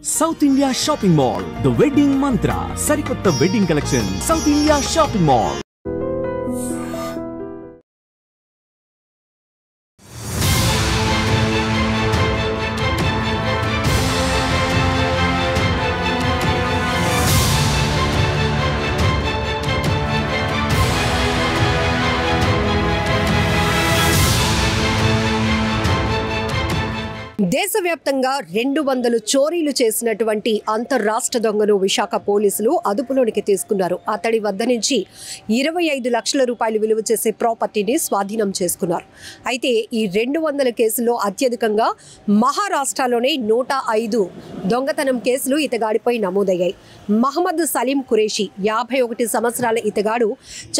South India Shopping Mall, the wedding mantra, Sarikotta wedding collection, South India Shopping Mall. దేశవ్యాప్తంగా 200 చోరీలు చేసినటువంటి అంతర్రాష్ట్ర దొంగను విశాఖ పోలీసులు అదుపులోనికి తీసుకున్నారు. అతడి వద్ద నుంచి 25 లక్షల రూపాయలు విలువ చేసే ప్రాపర్టీని స్వాధీనం చేసుకున్నారు. అయితే ఈ 200 కేసుల్లో అత్యధికంగా మహారాష్ట్రలోనే 105 దొంగతనం కేసులు ఇతగాడిపై నమోదయ్యాయి. మహమ్మద్ సలీం ఖురేషి 51 సంవత్సరాల ఇతగాడు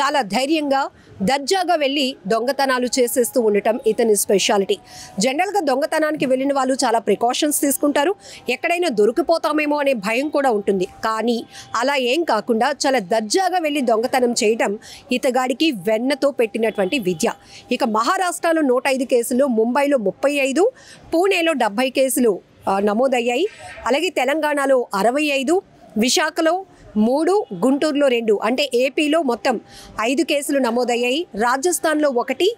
చాలా ధైర్యంగా దర్జాగా వెళ్ళి దొంగతనాలు చేసేస్తూ ఉండటం ఇతని స్పెషాలిటీ. జనరల్గా దొంగతనానికి వెళ్ళిన వాళ్ళు చాలా ప్రికాషన్స్ తీసుకుంటారు, ఎక్కడైనా దొరికిపోతామేమో అనే భయం కూడా ఉంటుంది. కానీ అలా ఏం కాకుండా చాలా దర్జాగా వెళ్ళి దొంగతనం చేయడం ఇతగాడికి వెన్నతో పెట్టినటువంటి విద్య. ఇక మహారాష్ట్రలో 105 కేసులు, ముంబైలో 35, పూణేలో 70 కేసులు నమోదయ్యాయి. అలాగే తెలంగాణలో 65, విశాఖలో 3, గుంటూరులో 2, అంటే ఏపీలో మొత్తం 5 కేసులు నమోదయ్యాయి. రాజస్థాన్లో 1,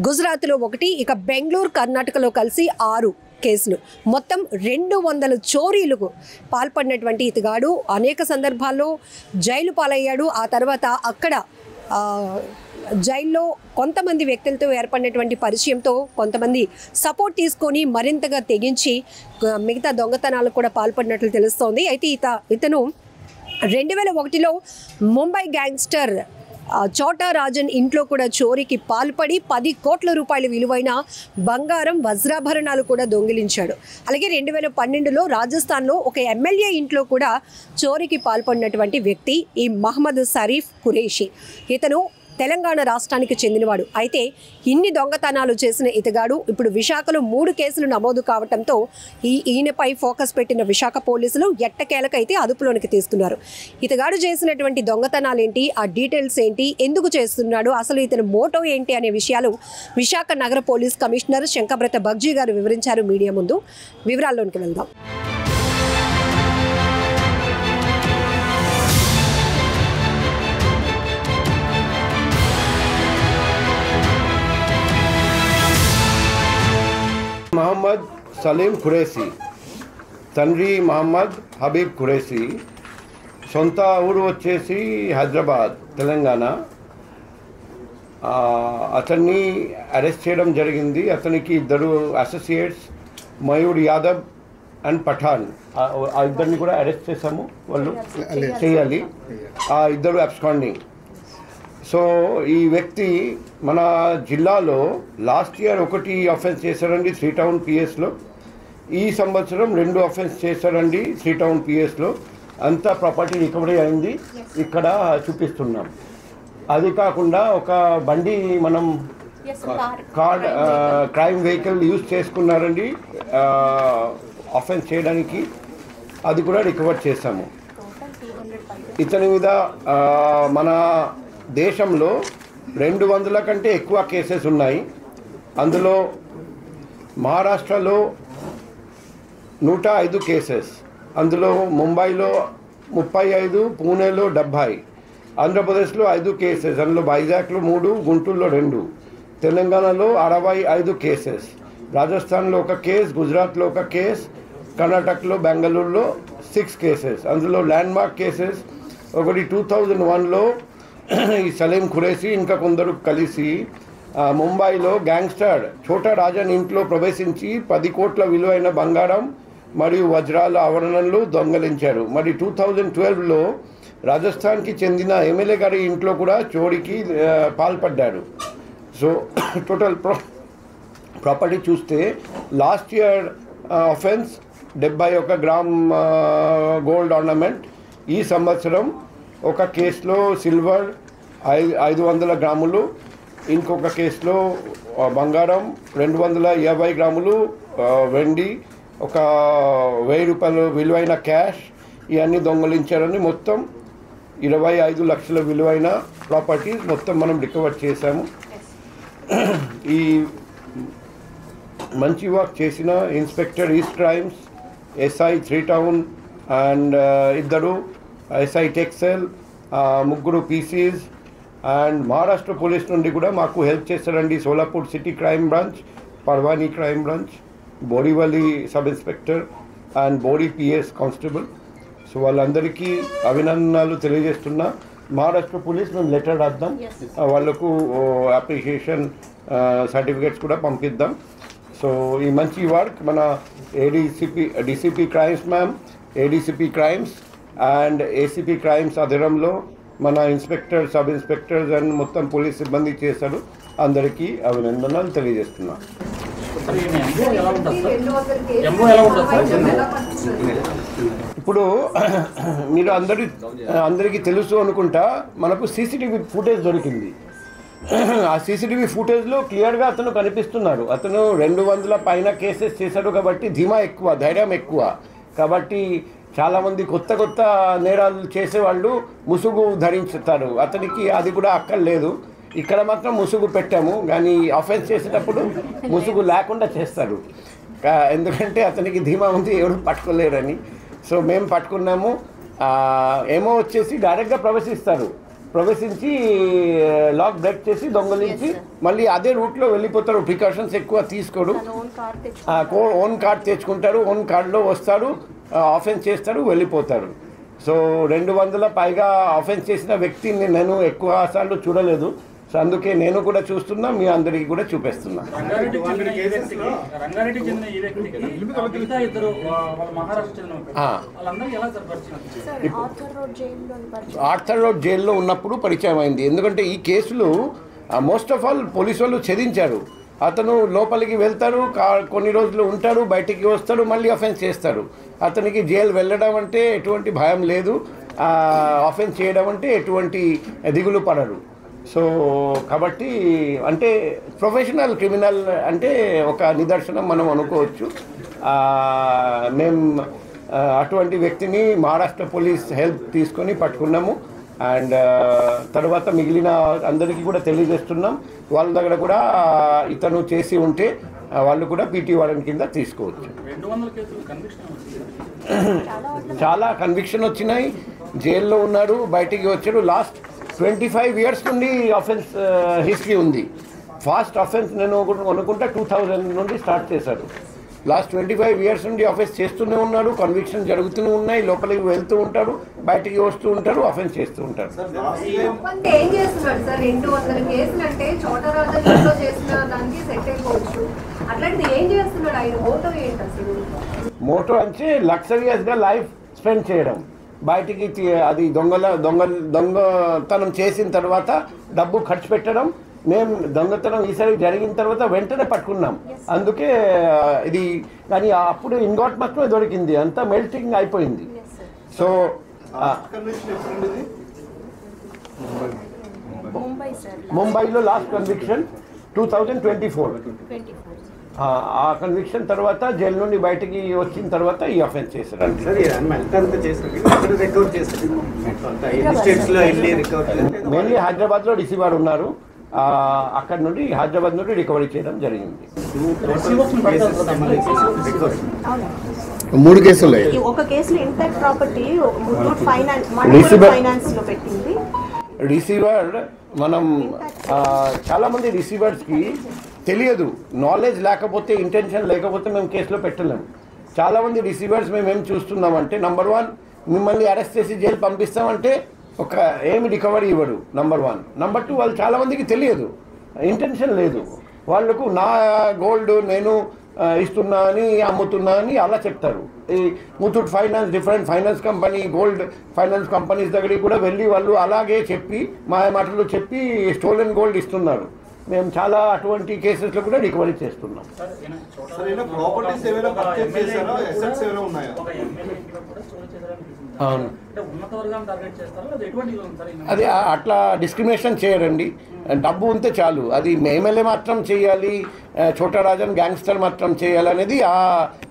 గుజరాత్లో 1, ఇక బెంగళూరు, కర్ణాటకలో కలిసి 6 కేసులు. మొత్తం 200 చోరీలకు పాల్పడినటువంటి ఇతగాడు అనేక సందర్భాల్లో జైలు పాలయ్యాడు. ఆ తర్వాత అక్కడ జైల్లో కొంతమంది వ్యక్తులతో ఏర్పడినటువంటి పరిచయంతో కొంతమంది సపోర్ట్ తీసుకొని మరింతగా తెగించి మిగతా దొంగతనాలకు కూడా పాల్పడినట్లు తెలుస్తోంది. అయితే ఇతను 2001లో ముంబై గ్యాంగ్స్టర్ చోటా రాజన్ ఇంట్లో కూడా చోరీకి పాల్పడి 10 కోట్ల రూపాయల విలువైన బంగారం, వజ్రాభరణాలు కూడా దొంగిలించాడు. అలాగే 2012లో రాజస్థాన్లో ఒక ఎమ్మెల్యే ఇంట్లో కూడా చోరీకి పాల్పడినటువంటి వ్యక్తి ఈ మహమ్మద్ సరీఫ్ ఖురేషి. ఇతను తెలంగాణ రాష్ట్రానికి చెందినవాడు. అయితే ఇన్ని దొంగతనాలు చేసిన ఇతగాడు ఇప్పుడు విశాఖలో 3 కేసులు నమోదు కావడంతో ఈయనపై ఫోకస్ పెట్టిన విశాఖ పోలీసులు ఎట్టకేలకైతే అదుపులోనికి తీసుకున్నారు. ఇతగాడు చేసినటువంటి దొంగతనాలు ఏంటి, ఆ డీటెయిల్స్ ఏంటి, ఎందుకు చేస్తున్నాడు, అసలు ఇతని మోటో ఏంటి అనే విషయాలు విశాఖ నగర పోలీస్ కమిషనర్ శంకబ్రత బగ్జీ గారు వివరించారు మీడియా ముందు. వివరాల్లోనికి వెళ్దాం. మహమ్మద్ సలీం ఖురేషి, తండ్రి మహమ్మద్ హబీబ్ ఖురేషి, సొంత ఊరు వచ్చేసి హైదరాబాద్, తెలంగాణ. అతన్ని అరెస్ట్ చేయడం జరిగింది. అతనికి 2 అసోసియేట్స్, మయూర్ యాదవ్ అండ్ పఠాన్, ఆ ఇద్దరిని కూడా అరెస్ట్ చేశాము. వాళ్ళు చేయాలి, ఆ 2 అబ్స్కాండింగ్. సో ఈ వ్యక్తి మన జిల్లాలో లాస్ట్ ఇయర్ 1 అఫెన్స్ చేశారండి శ్రీ టౌన్ పిఎస్లో. ఈ సంవత్సరం 2 అఫెన్స్ చేశారండి శ్రీ టౌన్ పిఎస్లో. అంతా ప్రాపర్టీ రికవరీ అయింది, ఇక్కడ చూపిస్తున్నాం. అది కాకుండా ఒక బండి మనం క్రైమ్ వెహికల్ యూజ్ చేసుకున్నారండి అఫెన్స్ చేయడానికి, అది కూడా రికవర్ చేశాము. ఇతని మీద మన దేశంలో 200 కంటే ఎక్కువ కేసెస్ ఉన్నాయి. అందులో మహారాష్ట్రలో 105 కేసెస్, అందులో ముంబైలో 35, పూణేలో 70, ఆంధ్రప్రదేశ్లో 5 కేసెస్, అందులో వైజాగ్లో 3, గుంటూరులో 2, తెలంగాణలో 65 కేసెస్, రాజస్థాన్లో 1 కేసు, గుజరాత్లో 1 కేసు, కర్ణాటకలో బెంగళూరులో 6 కేసెస్. అందులో ల్యాండ్మార్క్ కేసెస్ ఒకటి 2001లో ఈ సలీం ఖురేషి ఇంకా కొందరు కలిసి ముంబైలో గ్యాంగ్స్టర్ చోటా రాజన్ ఇంట్లో ప్రవేశించి 10 కోట్ల విలువైన బంగారం మరియు వజ్రాల ఆభరణాలు దొంగలించారు. మరి 2012లో రాజస్థాన్కి చెందిన ఎమ్మెల్యే గారి ఇంట్లో కూడా చోరీకి పాల్పడ్డారు. సో టోటల్ ప్రాపర్టీ చూస్తే last year offence 71 gram gold ornament, ఈ సంవత్సరం ఒక కేసులో సిల్వర్ 500 గ్రాములు, ఇంకొక కేసులో బంగారం 250 గ్రాములు, వెండి, ఒక 1000 రూపాయలు విలువైన క్యాష్, ఇవన్నీ దొంగలించారని మొత్తం 25 లక్షల విలువైన ప్రాపర్టీస్ మొత్తం మనం రికవర్ చేశాము. ఈ మంచి వర్క్ చేసిన inspector east crimes SI 3 town and ఇద్దరు ఎస్ఐ టెక్సెల్, ముగ్గురు పీసీస్. అండ్ మహారాష్ట్ర పోలీస్ నుండి కూడా మాకు హెల్ప్ చేస్తారండి. Solapur city crime branch, Parbhani crime branch, Bodivalli sub inspector and Bodi PS constable. So వాళ్ళందరికీ అభినందనలు తెలియజేస్తున్నా. మహారాష్ట్ర పోలీస్ మేము లెటర్ రాద్దాం, వాళ్ళకు అప్రిషియేషన్ సర్టిఫికేట్స్ కూడా పంపిద్దాం. సో ఈ మంచి వర్క్ మన DCP crimes ma'am, ADCP crimes and ACP crimes ఆధ్వర్యంలో మన ఇన్స్పెక్టర్, సబ్ ఇన్స్పెక్టర్స్ అండ్ మొత్తం పోలీస్ సిబ్బంది చేశారు. అందరికీ అభినందనలు తెలియజేస్తున్నా. ఇప్పుడు మీరు అందరికీ తెలుసు అనుకుంటా, మనకు సీసీటీవీ ఫుటేజ్ దొరికింది. ఆ సీసీటీవీ ఫుటేజ్లో క్లియర్గా అతను కనిపిస్తున్నారు. అతను 200 పైన కేసెస్ చేశాడు కాబట్టి ధీమా ఎక్కువ, ధైర్యం ఎక్కువ. కాబట్టి చాలామంది కొత్త నేరాలు చేసేవాళ్ళు ముసుగు ధరించుతారు. అతనికి అది కూడా అక్కర్లేదు. ఇక్కడ మాత్రం ముసుగు పెట్టాము, కానీ ఆఫెన్స్ చేసేటప్పుడు ముసుగు లేకుండా చేస్తారు. ఎందుకంటే అతనికి ధీమా ఉంది, ఎవరు పట్టుకోలేరని. సో మేము పట్టుకున్నాము. ఏమో వచ్చేసి డైరెక్ట్గా ప్రవేశించి లాక్ బ్రేక్ చేసి దొంగలించి మళ్ళీ అదే రూట్లో వెళ్ళిపోతారు. ప్రికాషన్స్ ఎక్కువ తీసుకోడు. ఓన్ కార్డ్ తెచ్చుకుంటారు, ఓన్ కార్డులో వస్తారు, ఆఫెన్స్ చేస్తారు, వెళ్ళిపోతారు. సో 200 పైగా ఆఫెన్స్ చేసిన వ్యక్తిని నేను ఎక్కువ సార్లు చూడలేదు. సో అందుకే నేను కూడా చూస్తున్నా, మీ అందరికీ కూడా చూపిస్తున్నా. ఆర్థర్ రోడ్ జైల్లో ఉన్నప్పుడు పరిచయం అయింది. ఎందుకంటే ఈ కేసులు మోస్ట్ ఆఫ్ ఆల్ పోలీసు వాళ్ళు ఛేదించారు. అతను లోపలికి వెళ్తారు, కొన్ని రోజులు ఉంటారు, బయటికి వస్తాడు, మళ్ళీ అఫెన్స్ చేస్తాడు. అతనికి జైలు వెళ్ళడం అంటే ఎటువంటి భయం లేదు, అఫెన్స్ చేయడం అంటే ఎటువంటి దిగులు పడరు. సో కాబట్టి అంటే ప్రొఫెషనల్ క్రిమినల్ అంటే ఒక నిదర్శనం మనం అనుకోవచ్చు. మేము అటువంటి వ్యక్తిని మహారాష్ట్ర పోలీస్ హెల్ప్ తీసుకొని పట్టుకున్నాము. అండ్ తర్వాత మిగిలిన అందరికీ కూడా తెలియజేస్తున్నాం. వాళ్ళ దగ్గర కూడా ఇతను చేసి ఉంటే వాళ్ళు కూడా పీటీ వారెంట్ కింద తీసుకోవచ్చు. చాలా కన్విక్షన్ వచ్చినాయి. జైల్లో ఉన్నారు, బయటికి వచ్చారు. లాస్ట్ 25 years నుండి అఫెన్స్ హిస్టరీ ఉంది. ఫాస్ట్ అఫెన్స్ నేను అనుకుంటా 2000 నుండి స్టార్ట్ చేశారు. లాస్ట్ 25 years నుండి అఫెన్స్ చేస్తూనే ఉన్నారు. కన్విక్షన్ జరుగుతూనే ఉన్నాయి. లోపలికి వెళ్తూ ఉంటారు, బయటికి వస్తూ ఉంటారు, అఫెన్స్ చేస్తూ ఉంటారు. ఏం చేస్తున్నాడు సార్? 200 కేసులు అంటే చోటరాజంలో చేసిన దానికి సెట్ అయిపోవచ్చు. అట్లాంటిది ఏం చేస్తున్నాడు ఆయన? మోటో ఏంటి అసలు? మోటో అంటే లగ్జరియస్గా లైఫ్ స్పెండ్ చేయడం. బయటికి అది దొంగతనం చేసిన తర్వాత డబ్బు ఖర్చు పెట్టడం. మేము దొంగతనం ఈసారి జరిగిన తర్వాత వెంటనే పట్టుకున్నాం. అందుకే ఇది కానీ అప్పుడు ఇంగోట్ మాత్రమే దొరికింది, అంతా మెల్టింగ్ అయిపోయింది. సో ముంబైలో లాస్ట్ కన్విక్షన్ 2024. ఆ కన్విక్షన్ తర్వాత జైలు నుండి బయటికి వచ్చిన తర్వాత ఈ అఫెన్స్ చేశారు. మెయిన్లీ హైదరాబాద్లో రిసీవర్ ఉన్నారు. అక్కడ నుండి హైదరాబాద్ నుండి రికవరీ చేయడం జరిగింది. 3 కేసులు. ఒక కేసులో ఇంపాక్ట్ ప్రాపర్టీ ఫైనాన్స్ లో పెట్టింది. రిసీవర్ మనం చాలామంది రిసీవర్స్కి తెలియదు, నాలెడ్జ్ లేకపోతే, ఇంటెన్షన్ లేకపోతే మేము కేసులో పెట్టలేము. చాలామంది రిసీవర్స్ మేము ఏం చూస్తున్నామంటే, నెంబర్ 1 మిమ్మల్ని అరెస్ట్ చేసి జైలు పంపిస్తామంటే ఒక ఏమి రికవరీ ఇవ్వడు, నెంబర్ 1. నెంబర్ 2 వాళ్ళు చాలామందికి తెలియదు, ఇంటెన్షన్ లేదు. వాళ్ళకు నా గోల్డ్ నేను ఇస్తున్నా అని, అమ్ముతున్నా అని అలా చెప్తారు. ఈ Muthoot finance, different finance company, gold finance companies దగ్గరికి కూడా వెళ్ళి వాళ్ళు అలాగే చెప్పి, మాయ మాటలు చెప్పి స్టోలెన్ గోల్డ్ ఇస్తున్నారు. మేము చాలా అటువంటి కేసెస్లో కూడా రికవరీ చేస్తున్నాం. అవును, అది అట్లా డిస్క్రిమినేషన్ చేయరండి. డబ్బు ఉంటే చాలు, అది ఎమ్మెల్యే మాత్రం చేయాలి, చోటరాజన్ గ్యాంగ్స్టర్ మాత్రం చేయాలి అనేది ఆ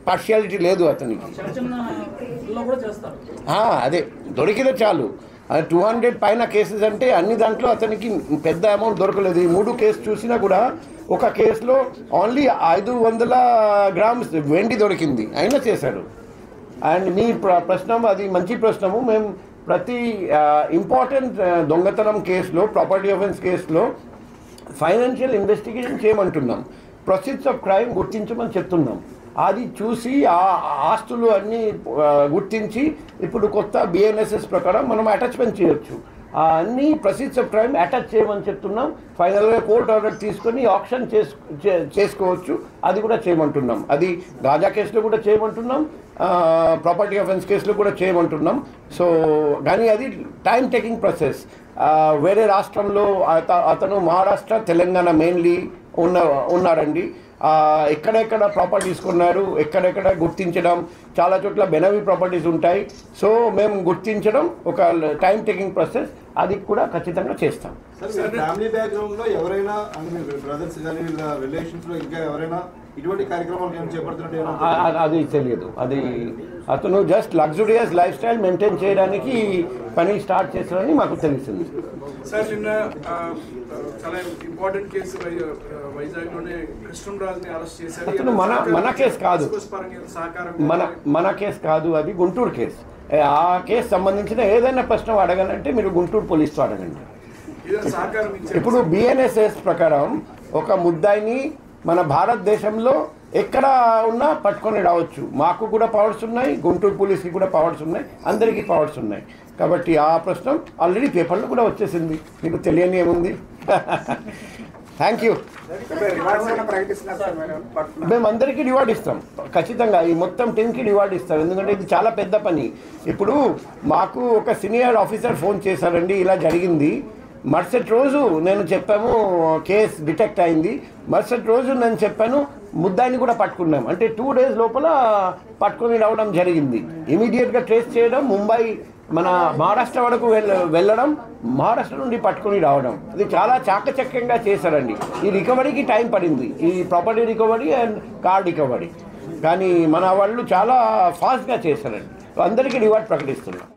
పార్షియాలిటీ లేదు అతనికి. అదే దొరికితే చాలు. 200 పైన కేసెస్ అంటే అన్ని దాంట్లో అతనికి పెద్ద అమౌంట్ దొరకలేదు. ఈ 3 కేసు చూసినా కూడా ఒక కేసులో ఓన్లీ 500 grams వెండి దొరికింది, అయినా చేశాడు. అండ్ మీ ప్రశ్న అది మంచి ప్రశ్నము. మేము ప్రతి ఇంపార్టెంట్ దొంగతనం కేసులో, ప్రాపర్టీ ఆఫెన్స్ కేసులో ఫైనాన్షియల్ ఇన్వెస్టిగేషన్ చేయమంటున్నాం, ప్రొసీడ్స్ ఆఫ్ క్రైమ్ గుర్తించమని చెప్తున్నాం. అది చూసి ఆ ఆస్తులు అన్నీ గుర్తించి ఇప్పుడు కొత్త BNSS ప్రకారం మనం అటాచ్మెంట్ చేయొచ్చు. అన్ని ప్రొసీడ్స్ ఆఫ్ క్రైమ్ అటాచ్ చేయమని చెప్తున్నాం. ఫైనల్గా కోర్ట్ ఆర్డర్ తీసుకొని ఆప్షన్ చేసుకోవచ్చు, అది కూడా చేయమంటున్నాం. అది గాజా కేసులో కూడా చేయమంటున్నాం, ప్రాపర్టీ ఆఫెన్స్ కేసులో కూడా చేయమంటున్నాం. సో కానీ అది టైం టేకింగ్ ప్రాసెస్. వేరే రాష్ట్రంలో అతను మహారాష్ట్ర, తెలంగాణ మెయిన్లీ ఉన్నారండి. ఎక్కడెక్కడ ప్రాపర్టీస్ కొన్నారు, ఎక్కడెక్కడ గుర్తించడం, చాలా చోట్ల బెనవి ప్రాపర్టీస్ ఉంటాయి. సో మేము గుర్తించడం ఒక టైం టేకింగ్ ప్రాసెస్, అది కూడా ఖచ్చితంగా చేస్తాం. ఫ్యామిలీ బ్యాక్గ్రౌండ్లో ఎవరైనా బ్రదర్స్ కానీ వీళ్ళ రిలేషన్స్లో ఇంకా ఎవరైనా ఇటువంటి కార్యక్రమాలు చేపడుతున్నట్టు అది తెలియదు. అది అతను just luxurious life style maintain చేయడానికి పని స్టార్ట్ చేస్తారని మాకు తెలిసింది. సార్ నిన్న చాలా ఇంపార్టెంట్ కేసు వైజాగ్లోనే కృష్ణరాజుని అరెస్ట్ చేశారు. అతను మన కేసు కాదు, మన కేసు కాదు, అది గుంటూరు కేసు. ఆ కేసు సంబంధించిన ఏదైనా ప్రశ్న అడగాలంటే మీరు గుంటూరు పోలీసుతో అడగండి. ఇప్పుడు BNSS ప్రకారం ఒక ముద్దాయిని మన భారతదేశంలో ఎక్కడ ఉన్నా పట్టుకొని రావచ్చు. మాకు కూడా పవర్స్ ఉన్నాయి, గుంటూరు పోలీస్కి కూడా పవర్స్ ఉన్నాయి, అందరికీ పవర్స్ ఉన్నాయి. కాబట్టి ఆ ప్రశ్న ఆల్రెడీ పేపర్లో కూడా వచ్చేసింది, మీకు తెలియని ఏముంది. Thank you. మేము అందరికీ రివార్డ్ ఇస్తాం, ఖచ్చితంగా ఈ మొత్తం టీంకి రివార్డ్ ఇస్తాం, ఎందుకంటే ఇది చాలా పెద్ద పని. ఇప్పుడు మాకు ఒక సీనియర్ ఆఫీసర్ ఫోన్ చేశారండి, ఇలా జరిగింది. మరుసటి రోజు నేను చెప్పాము కేసు డిటెక్ట్ అయింది, మరుసటి రోజు నేను చెప్పాను ముద్దాయిని కూడా పట్టుకున్నాం. అంటే 2 days లోపల పట్టుకొని రావడం జరిగింది. ఇమీడియట్గా ట్రేస్ చేయడం, ముంబై మన మహారాష్ట్ర వరకు వెళ్ళడం, మహారాష్ట్ర నుండి పట్టుకొని రావడం, ఇది చాలా చాకచక్యంగా చేశారండి. ఈ రికవరీకి టైం పడింది, ఈ property recovery and car recovery, కానీ మన వాళ్ళు చాలా ఫాస్ట్గా చేశారండి. అందరికీ రివార్డ్ ప్రకటిస్తున్నాం.